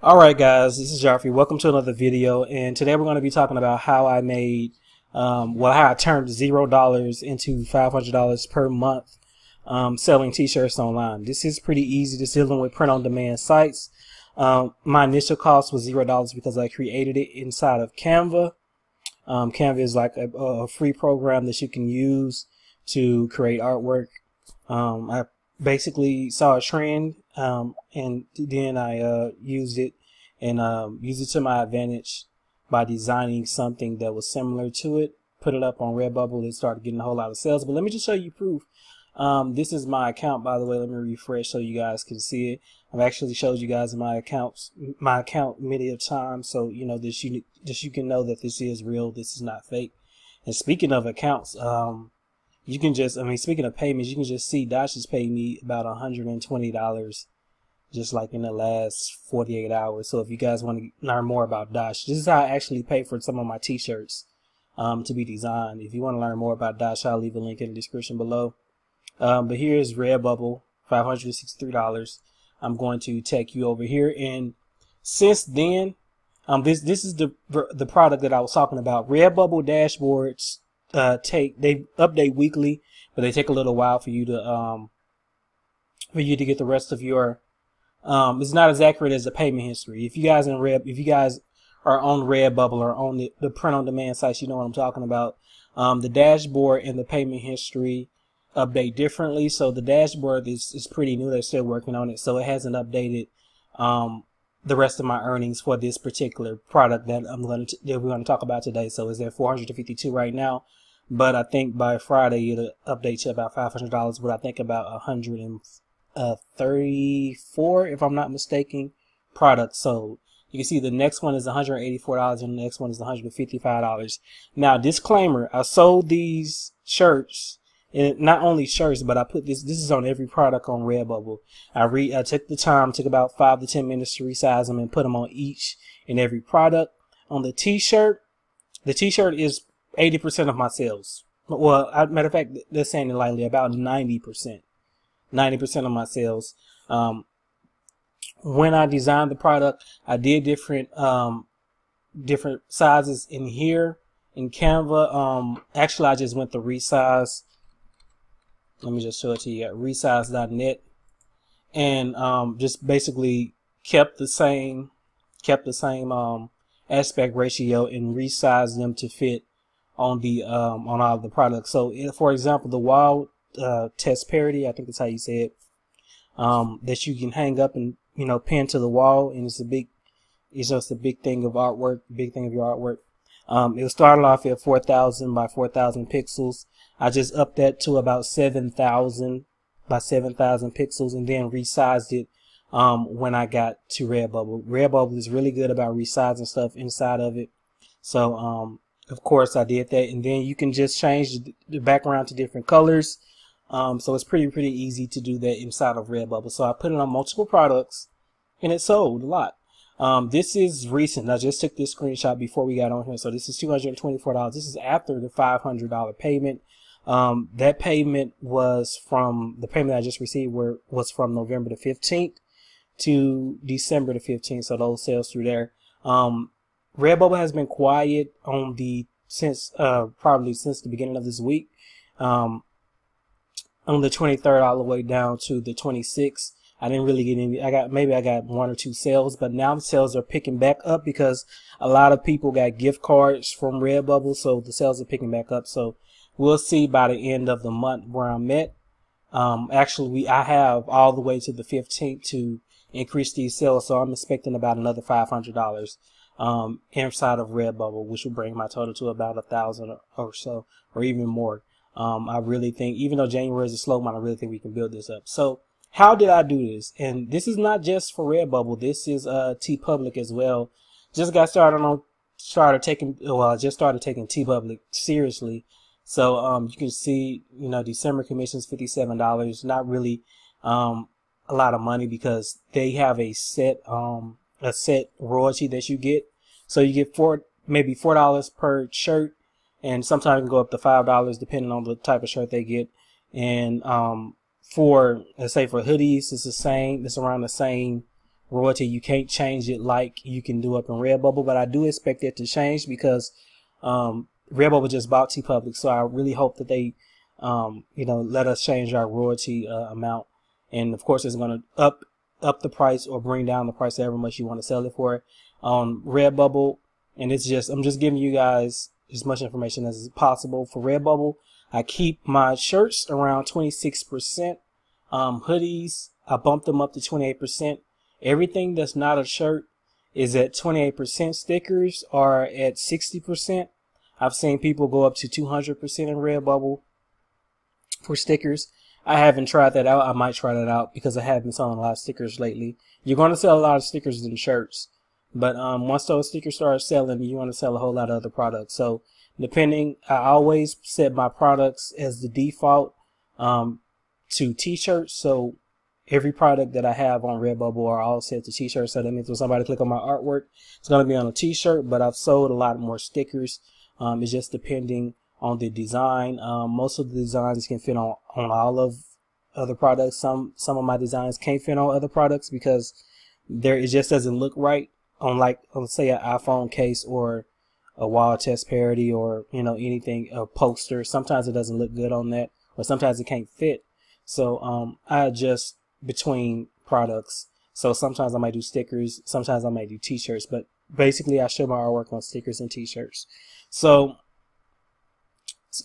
Alright guys, this is Joffrey. Welcome to another video, and today we're going to be talking about how I made, how I turned $0 into $500 per month selling t-shirts online. This is pretty easy. Just dealing with print-on-demand sites. My initial cost was $0 because I created it inside of Canva. Canva is like a free program that you can use to create artwork. I basically saw a trend, and then I used it to my advantage by designing something that was similar to it, put it up on Redbubble, and started getting a whole lot of sales. But let me just show you proof. This is my account, by the way. Let me refresh so you guys can see it. I've actually showed you guys my account many of times, so you know this. You can know that this is real. This is not fake. And speaking of accounts, you can just, speaking of payments, you can just see Dash has paid me about $120 just like in the last 48 hours. So if you guys want to learn more about Dash, this is how I actually pay for some of my t-shirts to be designed. If you want to learn more about Dash, I'll leave a link in the description below. But here's Redbubble, $563. I'm going to take you over here, and since then, this is the product that I was talking about. Redbubble dashboards they update weekly, but they take a little while for you to get the rest of your it's not as accurate as the payment history. If you guys are on Redbubble or on the print-on-demand sites, you know what I'm talking about. The dashboard and the payment history update differently. So the dashboard is pretty new. They're still working on it, so it hasn't updated the rest of my earnings for this particular product that we're going to talk about today. So it's at 452 right now, but I think by Friday it'll update to about $500. But I think about 134, if I'm not mistaken, products sold. You can see the next one is $184 and the next one is $155. Now, disclaimer, I sold these shirts, and not only shirts, but I put this is on every product on Redbubble. I took the time, took about 5 to 10 minutes to resize them and put them on each and every product. On the t-shirt is 80% of my sales. Well, matter of fact, they're saying it lightly, about 90%. 90% of my sales. When I designed the product, I did different sizes in here in Canva. Actually, I just went to resize. Let me just show it to you. Resize.net, and just basically kept the same aspect ratio and resized them to fit on all the products. So, for example, the wall test parody, I think that's how you say it, that you can hang up and pin to the wall, and it's just a big thing of artwork, big thing of your artwork. It started off at 4,000 by 4,000 pixels. I just upped that to about 7,000 by 7,000 pixels, and then resized it when I got to Redbubble. Redbubble is really good about resizing stuff inside of it. So of course I did that, and then you can just change the background to different colors. So it's pretty easy to do that inside of Redbubble. So I put it on multiple products, and it sold a lot. This is recent. I just took this screenshot before we got on here. So this is $224. This is after the $500 payment. That payment was from the payment I just received was from November the 15th to December the 15th. So those sales through there. Redbubble has been quiet on probably since the beginning of this week. On the 23rd all the way down to the 26th. I didn't really get any. I got 1 or 2 sales, but now the sales are picking back up because a lot of people got gift cards from Redbubble, so the sales are picking back up. So we'll see by the end of the month where I'm at. Actually, I have all the way to the 15th to increase these sales, so I'm expecting about another $500 inside of Redbubble, which will bring my total to about 1,000 or so, or even more. I really think, even though January is a slow month, I really think we can build this up. So how did I do this? And this is not just for Redbubble. This is TPublic as well. Just started taking TPublic seriously. So you can see, December commissions $57. Not really a lot of money because they have a set royalty that you get. So you get maybe $4 per shirt, and sometimes it can go up to $5 depending on the type of shirt they get. And let's say for hoodies, it's around the same royalty. You can't change it like you can do up in Redbubble, but I do expect it to change because Redbubble just bought TPublic, so I really hope that they let us change our royalty amount. And of course, it's going to up the price or bring down the price however much you want to sell it for on Redbubble. And I'm just giving you guys as much information as possible. For Redbubble, I keep my shirts around 26%. Hoodies, I bumped them up to 28%. Everything that's not a shirt is at 28%. Stickers are at 60%. I've seen people go up to 200% in Redbubble for stickers. I haven't tried that out. I might try that out because I have been selling a lot of stickers lately. You're going to sell a lot of stickers than shirts, but once those stickers start selling, you want to sell a whole lot of other products. So I always set my products as the default to t-shirts. So every product that I have on Redbubble are all set to t-shirts. So that means when somebody click on my artwork, it's going to be on a t-shirt, but I've sold a lot more stickers. It's just depending on the design. Most of the designs can fit on all of other products. Some of my designs can't fit on other products because it just doesn't look right on say an iPhone case or a wall test parody or anything, a poster. Sometimes it doesn't look good on that, or sometimes it can't fit. So I adjust between products. So sometimes I might do stickers, sometimes I might do t-shirts, but basically I show my artwork on stickers and t-shirts. So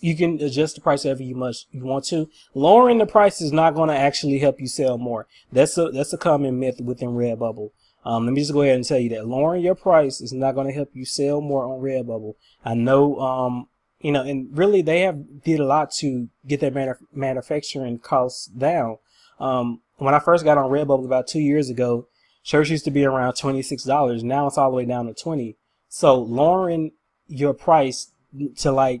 you can adjust the price however you want to. Lowering the price is not going to actually help you sell more. That's a common myth within Redbubble. Let me just go ahead and tell you that lowering your price is not going to help you sell more on Redbubble. I know, and really they did a lot to get their manufacturing costs down. When I first got on Redbubble about 2 years ago, shirts used to be around $26. Now it's all the way down to $20. So lowering your price to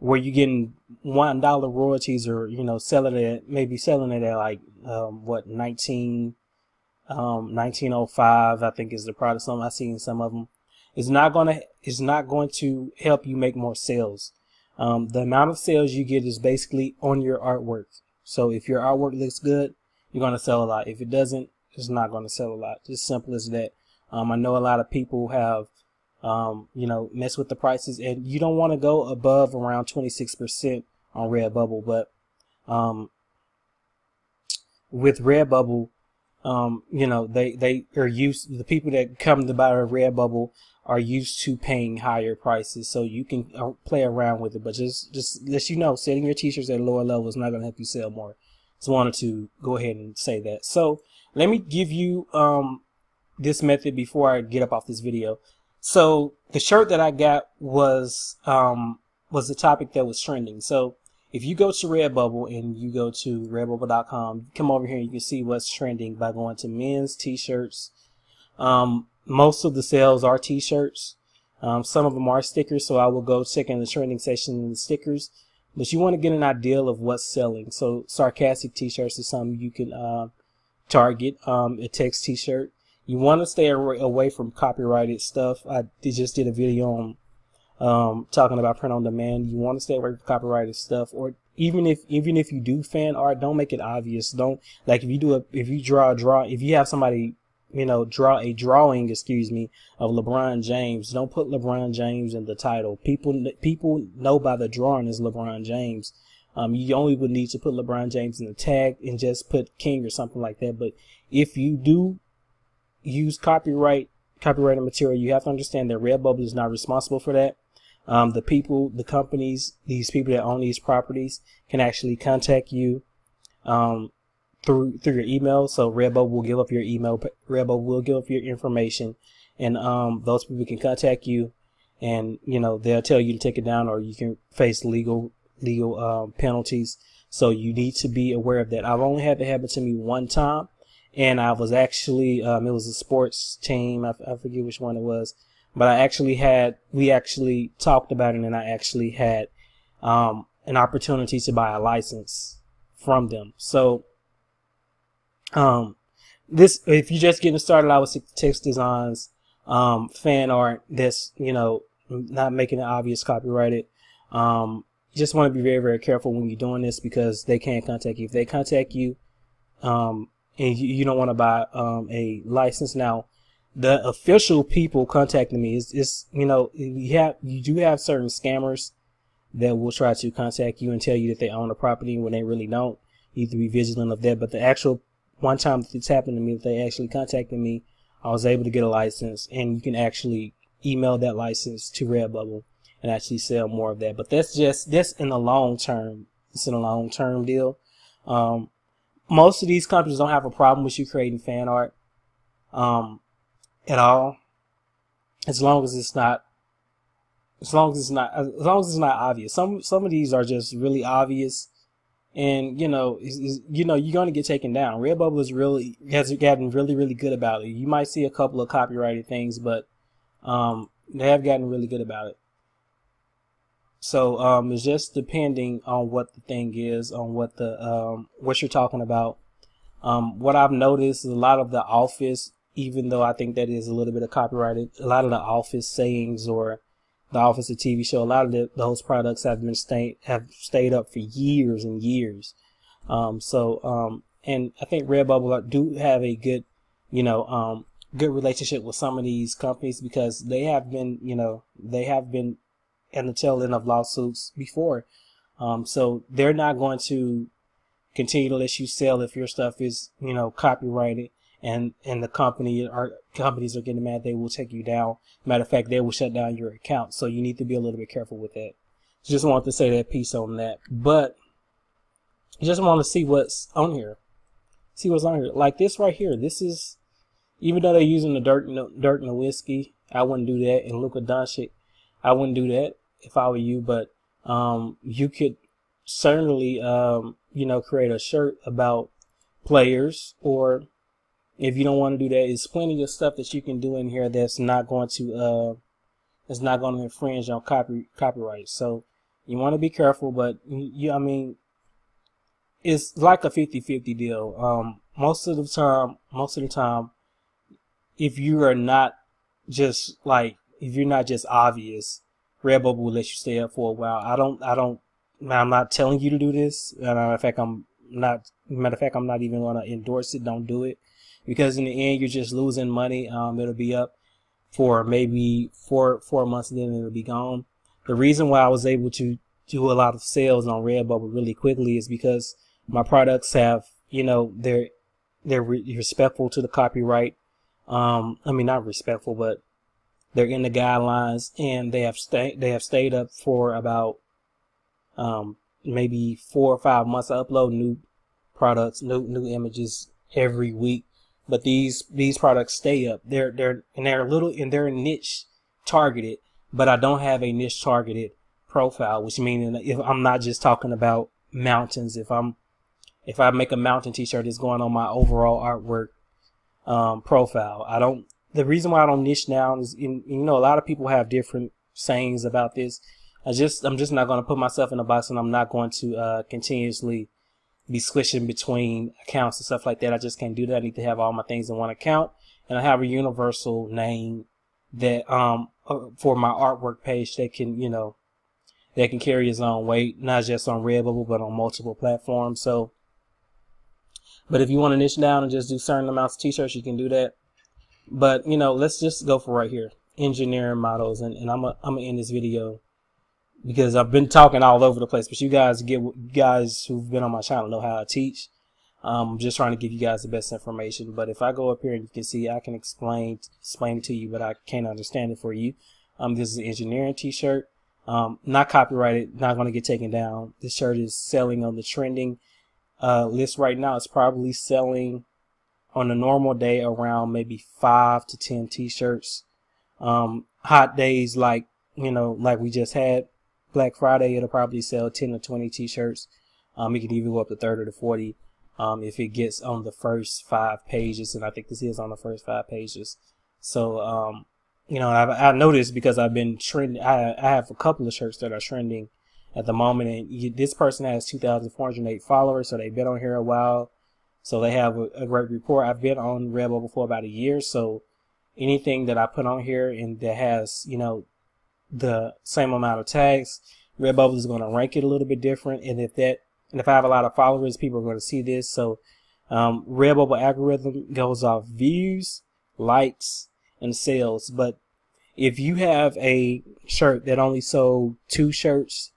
where you're getting $1 royalties, or selling it at like 1905, I think is the product. I've seen some of them. It's not going to help you make more sales. The amount of sales you get is basically on your artwork. So if your artwork looks good, you're going to sell a lot. If it doesn't, it's not going to sell a lot. Just simple as that. I know a lot of people have mess with the prices, and you don't want to go above around 26% on Redbubble. But with Redbubble, they are used, the people that come to buy a Redbubble are used to paying higher prices, so you can play around with it. But just let setting your t-shirts at a lower level is not going to help you sell more. So I wanted to go ahead and say that. So let me give you this method before I get up off this video. So the shirt that I got was the topic that was trending. So if you go to Redbubble and you go to redbubble.com, come over here and you can see what's trending by going to men's t-shirts. Most of the sales are t-shirts. Some of them are stickers, so I will go check in the trending section in the stickers. But you want to get an idea of what's selling. So sarcastic t-shirts is something you can target. A text t-shirt. You want to stay away from copyrighted stuff. I just did a video on talking about print on demand. You want to stay away from copyrighted stuff, or even if you do fan art, don't make it obvious. Don't, like, if you have somebody draw a drawing, of LeBron James, don't put LeBron James in the title. People know by the drawing is LeBron James. You only would need to put LeBron James in the tag and just put King or something like that. But if you do use copyrighted material, you have to understand that Redbubble is not responsible for that. The companies, these people that own these properties can actually contact you through your email. So Redbubble will give up your email. Redbubble will give up your information, and those people can contact you, and they'll tell you to take it down, or you can face legal penalties. So you need to be aware of that. I've only had that happen to me one time, and I was actually it was a sports team. I forget which one it was, but we actually talked about it, and I actually had an opportunity to buy a license from them. So if you're just getting started out with text designs, fan art that's not making it obvious copyrighted, you just want to be very, very careful when you're doing this, because they can contact you. If they contact you and you don't want to buy a license. Now, the official people contacting me is you do have certain scammers that will try to contact you and tell you that they own a property when they really don't. You need to be vigilant of that. But the actual one time that it's happened to me, that they actually contacted me, I was able to get a license, and you can actually email that license to Redbubble and actually sell more of that. But that's in the long term. It's in a long term deal. Most of these companies don't have a problem with you creating fan art at all, as long as it's not obvious. Some of these are just really obvious, and you're going to get taken down. Redbubble has gotten really good about it. You might see a couple of copyrighted things, but they have gotten really good about it. So it's just depending on what the thing is, on what you're talking about. What I've noticed is a lot of The Office, even though I think that is a little bit of copyrighted, a lot of The Office sayings or The Office, a TV show, a lot of those products have stayed up for years and years. And I think Redbubble do have a good, good relationship with some of these companies, because they have been at the tail end of lawsuits before. So they're not going to continue to let you sell if your stuff is, copyrighted, and the companies are getting mad. They will take you down. Matter of fact, they will shut down your account. So you need to be a little bit careful with that. Just wanted to say that piece on that. But I just want to see what's on here. Like this right here. This is, even though they're using the Dirk Nowitzki, I wouldn't do that. And Luka Doncic, I wouldn't do that if I were you. But you could certainly create a shirt about players, or if you don't want to do that, there's plenty of stuff that you can do in here that's not going to infringe on copyright. So you want to be careful, but it's like a 50-50 deal. Most of the time, if you're not just obvious, Redbubble will let you stay up for a while. I'm not telling you to do this. Matter of fact, I'm not even going to endorse it. Don't do it, because in the end, you're just losing money. It'll be up for maybe four months, and then it'll be gone. The reason why I was able to do a lot of sales on Redbubble really quickly is because my products have, they're respectful to the copyright. Not respectful, but they're in the guidelines, and they have stayed up for about maybe 4 or 5 months. I upload new products, new images every week. But these products stay up. They're niche targeted, but I don't have a niche targeted profile, which means if I'm not just talking about mountains, if I make a mountain t-shirt, it's going on my overall artwork profile. The reason why I don't niche now is, a lot of people have different sayings about this. I'm just not going to put myself in a box, and I'm not going to continuously be switching between accounts and stuff like that. I just can't do that. I need to have all my things in one account, and I have a universal name that for my artwork page that can carry its own weight, not just on Redbubble but on multiple platforms. So, but if you want to niche down and just do certain amounts of t-shirts, you can do that. But let's just go for right here, engineering models, and I'm gonna end this video, because I've been talking all over the place, but you guys who've been on my channel know how I teach. I'm just trying to give you guys the best information. But if I go up here and you can see, I can explain it to you, but I can't understand it for you. This is an engineering t-shirt, not copyrighted, not going to get taken down. This shirt is selling on the trending list right now. It's probably selling on a normal day around maybe 5 to 10 t-shirts. Hot days like we just had, Black Friday, it'll probably sell 10 to 20 t-shirts. It can even go up to 30 to 40 if it gets on the first 5 pages, and I think this is on the first 5 pages. So I noticed, because I've been trending. I have a couple of shirts that are trending at the moment, and this person has 2,408 followers, so they've been on here a while, so they have a great rapport. I've been on Redbubble for about a year, so anything that I put on here and that has the same amount of tags, Redbubble is going to rank it a little bit different. And if I have a lot of followers, people are going to see this. So Redbubble algorithm goes off views, likes, and sales. But if you have a shirt that only sold 2 shirts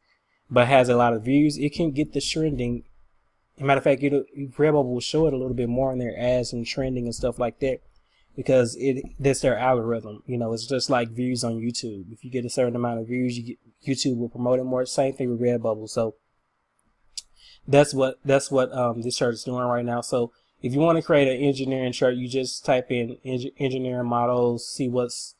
but has a lot of views, it can get the trending. As a matter of fact, Redbubble will show it a little bit more in their ads and trending and stuff like that, because that's their algorithm. You know, it's just like views on YouTube. If you get a certain amount of views, YouTube will promote it more. Same thing with Redbubble. So that's what this shirt is doing right now. So if you want to create an engineering shirt, you just type in engineering models, see what's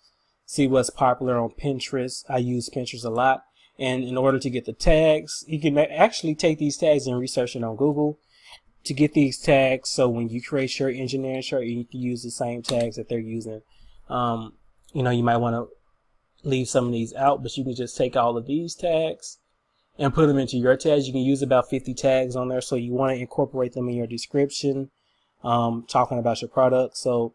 popular on Pinterest. I use Pinterest a lot. And in order to get the tags, you can actually take these tags and research it on Google to get these tags. So when you create your engineering shirt, you can use the same tags that they're using. You know, you might want to leave some of these out, but you can just take all of these tags and put them into your tags. You can use about 50 tags on there. So you want to incorporate them in your description, talking about your product. So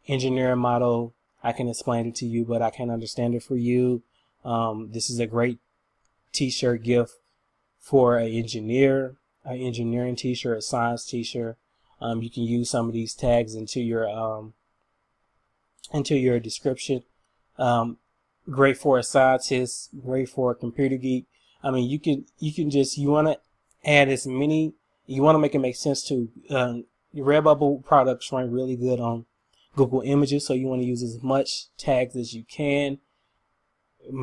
engineering model, I can explain it to you, but I can't understand it for you. This is a great t-shirt gift for an engineering t-shirt, a science t-shirt. You can use some of these tags into your description. Great for a scientist, great for a computer geek. I mean, you want to add as many, you want to make it make sense to, your Redbubble products run really good on Google Images. So you want to use as much tags as you can,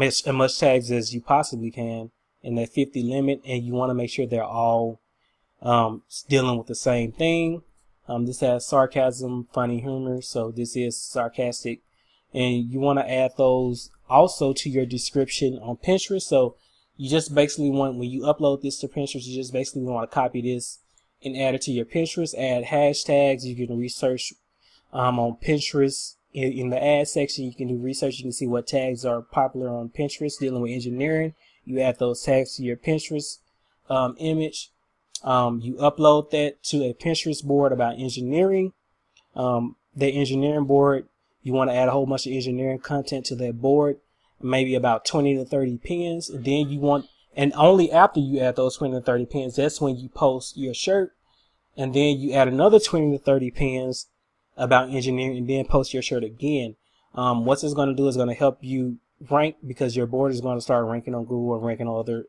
as much tags as you possibly can in that 50 limit, and you want to make sure they're all dealing with the same thing. This has sarcasm, funny humor, so this is sarcastic, and you want to add those also to your description on Pinterest. So you just basically want, when you upload this to Pinterest, you just basically want to copy this and add it to your Pinterest. Add hashtags. You can research on Pinterest. In the ad section, you can do research. You can see what tags are popular on Pinterest dealing with engineering. You add those tags to your Pinterest image. You upload that to a Pinterest board about engineering. The engineering board, you want to add a whole bunch of engineering content to that board, maybe about 20 to 30 pins. And then and only after you add those 20 to 30 pins, that's when you post your shirt. And then you add another 20 to 30 pins about engineering, and then post your shirt again. What it's going to do is going to help you rank, because your board is going to start ranking on Google and ranking on other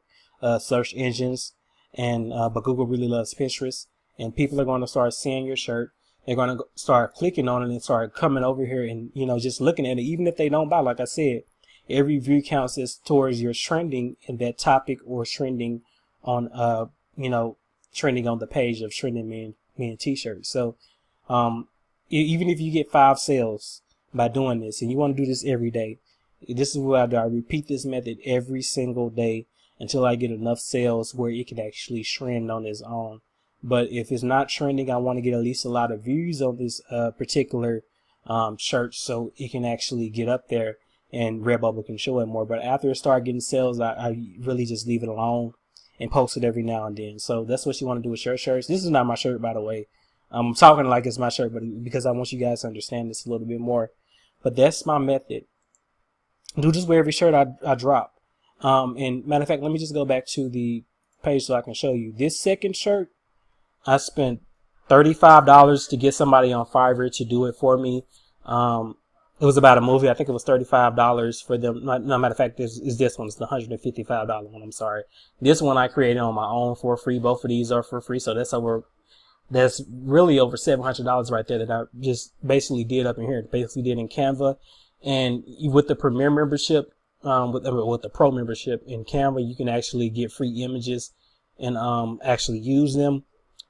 search engines. And but Google really loves Pinterest, and people are going to start seeing your shirt. They're going to start clicking on it and start coming over here and, you know, just looking at it. Even if they don't buy, like I said, every view counts as towards your trending in that topic, or trending on trending on the page of trending men t-shirts. So even if you get 5 sales by doing this, and you want to do this every day, this is what I do. I repeat this method every single day until I get enough sales where it can actually trend on its own. But if it's not trending, I want to get at least a lot of views on this particular shirt, so it can actually get up there and Redbubble can show it more. But after it starts getting sales, I really just leave it alone and post it every now and then. So that's what you want to do with your shirts. This is not my shirt, by the way. I'm talking like it's my shirt, but because I want you guys to understand this a little bit more. But that's my method. Do this with every shirt I drop. And matter of fact, let me just go back to the page so I can show you. This second shirt, I spent $35 to get somebody on Fiverr to do it for me. It was about a movie. I think it was $35 for them. No, matter of fact, this one. It's the $155 one. I'm sorry. This one I created on my own for free. Both of these are for free. So that's really over $700 right there that I just basically did up in here. Basically did in Canva. And with the Premier membership, with the Pro membership in Canva, you can actually get free images and actually use them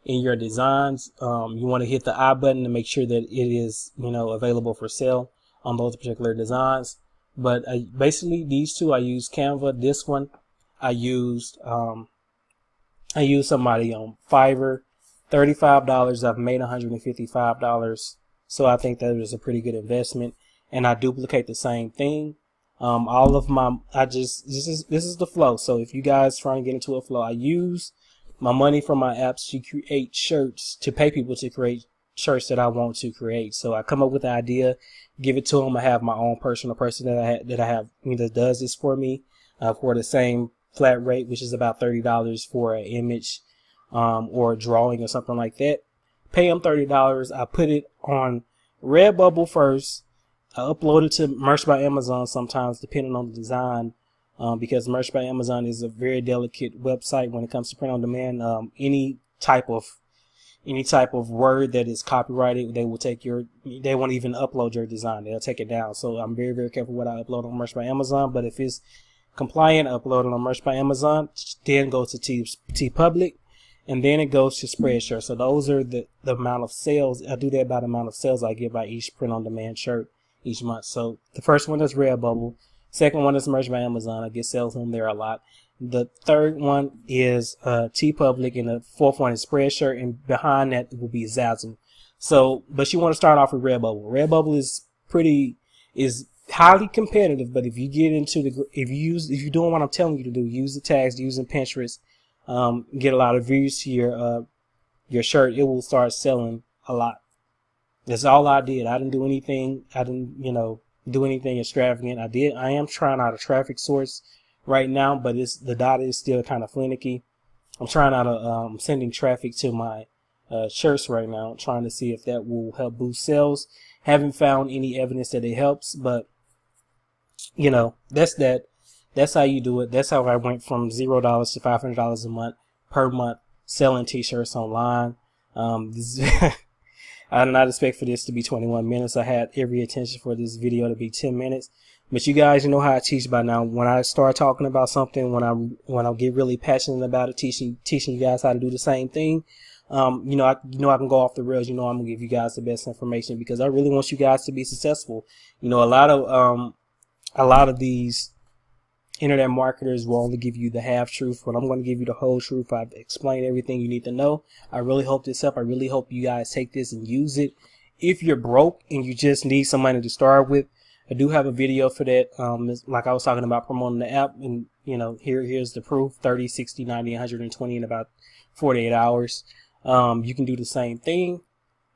in your designs. You want to hit the I button to make sure that it is, available for sale on those particular designs. But basically these two, I used Canva. This one I used somebody on Fiverr. $35. I've made $155. So I think that was a pretty good investment. And I duplicate the same thing. All of my, this is the flow. So if you guys trying to get into a flow, I use my money from my apps to create shirts, to pay people to create shirts that I want to create. So I come up with the idea, give it to them. I have my own personal person that I have that does this for me, for the same flat rate, which is about $30 for an image, or a drawing or something like that. pay them $30. I put it on Redbubble first. I upload it to Merch by Amazon sometimes, depending on the design, because Merch by Amazon is a very delicate website when it comes to print on demand. Any type of word that is copyrighted, they won't even upload your design. They'll take it down. So I'm very, very careful what I upload on Merch by Amazon. But if it's compliant, upload it on Merch by Amazon, then go to TPublic, and then it goes to Spreadshirt. So those are the amount of sales. I do that by the amount of sales I get by each print on demand shirt each month. So the first one is Redbubble. Second one is Merch by Amazon. I get sales on there a lot. The third one is TPublic, and the fourth one is Spreadshirt, and behind that will be Zazzle. So, but you want to start off with Redbubble. Redbubble is highly competitive, but if you get into if you're doing what I'm telling you to do, use the tags, using Pinterest, get a lot of views to your shirt, it will start selling a lot. That's all I did. I didn't do anything. I didn't, do anything extravagant. I am trying out a traffic source right now, but the data is still kind of finicky. I'm trying out sending traffic to my shirts right now, trying to see if that will help boost sales. Haven't found any evidence that it helps, but that's how you do it. That's how I went from $0 to $500 a month per month selling t-shirts online. I did not expect for this to be 21 minutes. I had every intention for this video to be 10 minutes. But you guys, know how I teach by now. When I start talking about something, when I get really passionate about it, teaching you guys how to do the same thing, I can go off the rails. I'm gonna give you guys the best information because I really want you guys to be successful. A lot of these internet marketers will only give you the half truth, but I'm going to give you the whole truth. I've explained everything you need to know. I really hope this helps. I really hope you guys take this and use it. If you're broke and you just need some money to start with, I do have a video for that. Like I was talking about promoting the app, and here's the proof: 30, 60, 90, 120 in about 48 hours. You can do the same thing.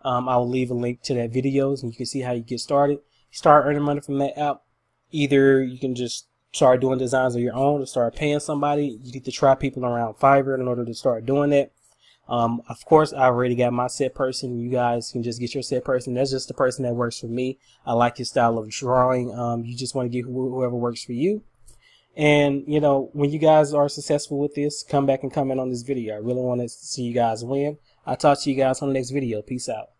I'll leave a link to that videos, and you can see how you get started. Start earning money from that app. Either you can just start doing designs of your own or start paying somebody. You need to try people around Fiverr in order to start doing that. Of course, I already got my set person. You guys can just get your set person. That's just the person that works for me. I like his style of drawing. You just want to get whoever works for you. And, when you guys are successful with this, come back and comment on this video. I really want to see you guys win. I'll talk to you guys on the next video. Peace out.